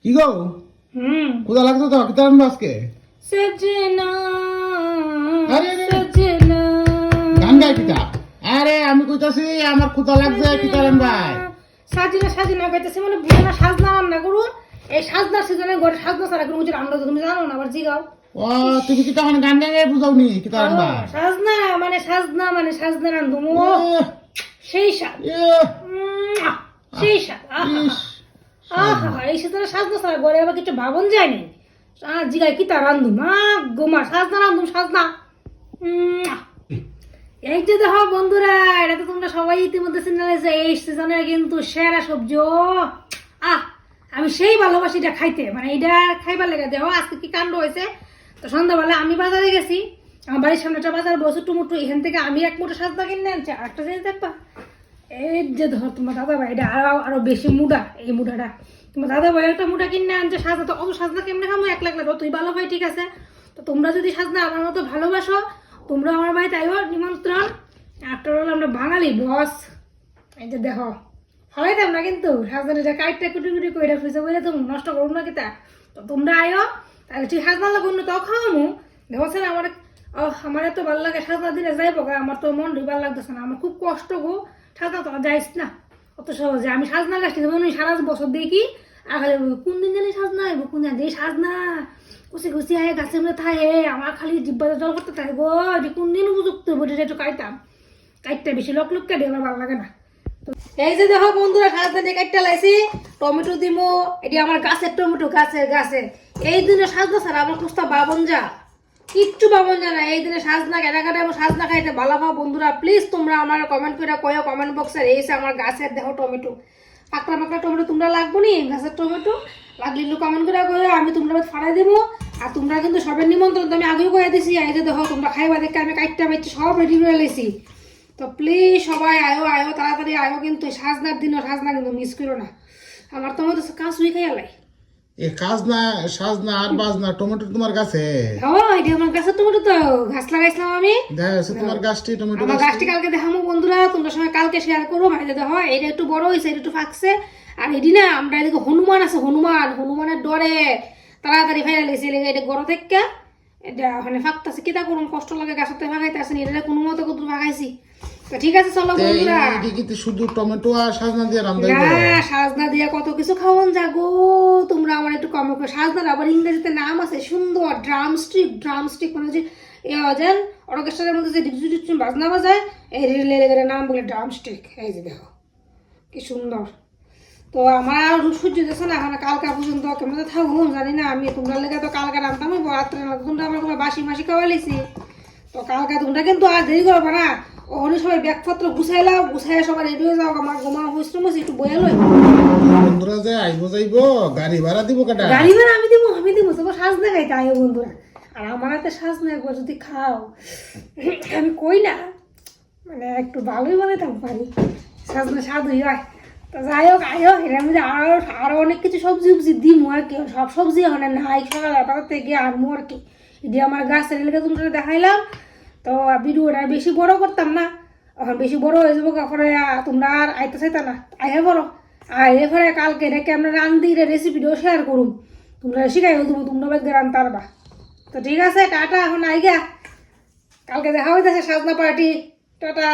কি গো? কোথা লাগতো তো কি তার আজকে? সजना আরে আরে সजना গান গাই কিতা? আরে আমি কইতাছি আমার কোথা লাগছে কি তার ভাই? সাজিনা সাজিনা কইতেছে মানে বুঝনা সাজনা রান্না করু। এই সাজনা সিজনে ঘরে সাজনা ছাড়া কোনো কিছু রান্না তুমি জানো না, আবার জিগাও। ও তুমি কি তখন গান গাই বুঝাওনি কি তার ভাই? সাজনা রান্ধু সেই স্বাদ, সেই স্বাদ। আহা এই সিজনে সাজনা ছাড়া ঘরে আবার কিছু ভাবন যায়নি। জিগাই কি তা রান্ধু মা গোমা সাজনা রান্ধু সাজনা। এই যে দেখো বন্ধুরা, এটা তো তোমরা সবাই ইতিমধ্যে চিনে যে এই সিজনের কিন্তু সেরা সবজি। আমি সেই ভালোবাসি এটা খাইতে, মানে এটা খাইবার লেগে। দেখো আজকে কি কাণ্ড হয়েছে। তো সন্ধ্যাবেলা আমি বাজারে গেছি, আমার বাড়ির সামনে একটা বাজার বসে টুমুটু, এখান থেকে আমি এক মুঠো সাজনা কিনে আনছি। আরেকটা জিনিস দেখবা, এই যে ধর তোমার দাদা ভাই এটা আরো বেশি মুডা, এই মুডাটা তোমার দাদা ভাই একটা মুঠা কিনে আনছে সাজনা। তো অত সাজনা কেমনে খামো, এক লাখ লাগবে। তুই ভালো ভাই ঠিক আছে, তো তোমরা যদি সাজনা আমার মতো ভালোবাসো তোমরা আমার বাড়িতে আইও, নিমন্ত্রণ। আফটার অল আমরা বাঙালি বস। এই যে দেখো ফলাইতাম না কিন্তু সাজনা কাইটটা কুটি কুটি করে ফ্রিজে করে তুমি নষ্ট করো না কিতা। তো তোমরা আইও, তাহলে ঠিক সাজনা লাগো না তাও খাওয়ামু। দেখো না আমার এত ভালো লাগে সাজনা দিলে যাই পোকা, আমার তো মন ভালো লাগতেছে না, আমার খুব কষ্ট গো। সাজনা তো যাইস না অত সহজে। আমি সাজনা গাছটি যেমন সারা বছর দেখি আর কোন দিন জানি সাজনা আইব, কোন দিন যেই সাজনা কুচি কুচি আয় গাছের মধ্যে থাকে, আমার খালি জিব্বাতে জল করতে থাকে গো। কোন দিন উপযুক্ত বডিটা একটু কাইতাম, কাইটটা বেশি লোক লোক কাটে আমার ভালো লাগে না। এই যে দেখো বন্ধুরা সাজনা দিয়ে কাটটা লাইছি, টমেটো দিমো। এটি আমার গাছের টমেটো, গাছের এই দিনে সাজনা ছাড়া আমার কুস্তা বাবন যা কিচ্ছু বাবন যা না। এই দিনে সাজনা কেনা কাটা আমার সাজনা খাইতে ভালো পাও বন্ধুরা। প্লিজ তোমরা আমার কমেন্ট করে কয়ো কমেন্ট বক্সে। এই আমার গাছের দেখো টমেটো, পাকড়া পাকড়া টমেটো তোমরা লাগবো নি গাছের টমেটো লাগলে কমেন্ট করে কয়ো, আমি তোমরা ফাড়াই দেবো। আর তোমরা কিন্তু সবের নিমন্ত্রণ তো আমি আগেও কয়ে দিছি। এই যে দেখো তোমরা খাইবা দেখে আমি কাটটা বেচছি সব রেডি করে লেছি। তো প্লিজ সবাই আয়ো আয়ো তাড়াতাড়ি আয়ো, কিন্তু সাজনার দিনও সাজনা কিন্তু মিস করো না। আমার টমেটো কাঁচুই খাইয়ালাই এ কাজনা সাজনা আর বাজনা টমেটো তোমার গাছে? এটা আমার গাছের টমেটো, তো গাছ লাগাইছিলাম আমি। দেখো তোমার গাছটি টমেটো আমার গাছটি কালকে দেখামো বন্ধুরা, তোমরা সবাই কালকে শেয়ার করো। ভাই দেখো এটা একটু বড় হয়েছে, এটা একটু ফাঁকছে। আর এটি না আমরা এদিকে হনুমান আছে, হনুমানের ডরে তাড়াতাড়ি ফাইলা লেছে এটা গড় থেকে। এটা ওখানে ফাঁকতেছে, কিতা করুন কষ্ট লাগে গাছতে ফাঁকাইতে আসেনি, এটা কোনো মতো কত ফাঁকাইছি। তো ঠিক আছে চলো বন্ধুরা। শুধু টমেটো আর সাজনা দিয়ে রান্না সাজনা দিয়ে কত কিছু খাওয়ান যাগো। তোমরা আমার একটু কম করে সাজনার আবার ইংরেজিতে নাম আছে সুন্দর, ড্রামস্টিক মানে যে অজান অর্কেস্ট্রার মধ্যে যে ডিপজু বাজনা বাজায়, এই রিলের নাম বলে ড্রামস্টিক। এই যে দেখো কি সুন্দর। তো আমার আর সহ্য দিচ্ছে না, এখন কালকা পর্যন্ত কেমন থাকুন জানি না আমি। তোমরা লেগে তো কালকা রান্তাম রাত্রে, তোমরা আমার বাসি মাসি খাওয়াইছি। তো কালকা তোমরা কিন্তু আর দেরি করবে না, ওখানে সবাই ব্যাগপত্র গুছাইলাও, গুছাই সবাই রেডি হয়ে যাও। আমার গোমা হইছে একটু বয়ে লই। বন্ধুরা যে আইবো যাইবো গাড়ি ভাড়া দিব কাটা? গাড়ি ভাড়া আমি দিব তোমার সাজ দেখাইতে আইও বন্ধুরা। আর আমার হাতে সাজ না একবার যদি খাও আমি কই না, মানে একটু ভালোই বানাইতাম পারি, সাজনা স্বাদ হই হয়। তো যাই হোক আইও, এর মধ্যে আরো অনেক কিছু সবজি উবজি দিমু আর কি। সব সবজি ওখানে নাই, সকাল বাজার থেকে আনবো আর কি। এটি আমার গাছের এলাকা তোমরা দেখাইলাম। তো ভিডিওটা বেশি বড় করতাম না, এখন বেশি বড় হয়ে যাবো। পরে তোমরা আর আইতে চাইতা না, আইয়া বড় আর এরপরে কালকে রেখে আমরা রান্ধি রেসিপিটাও শেয়ার করুম, তোমরা শিখাইও দেবো, তোমরা বেগে রান পারবা। তো ঠিক আছে টাটা, এখন আইগা, কালকে দেখা হইতেছে সাজনা পার্টি। টাটা।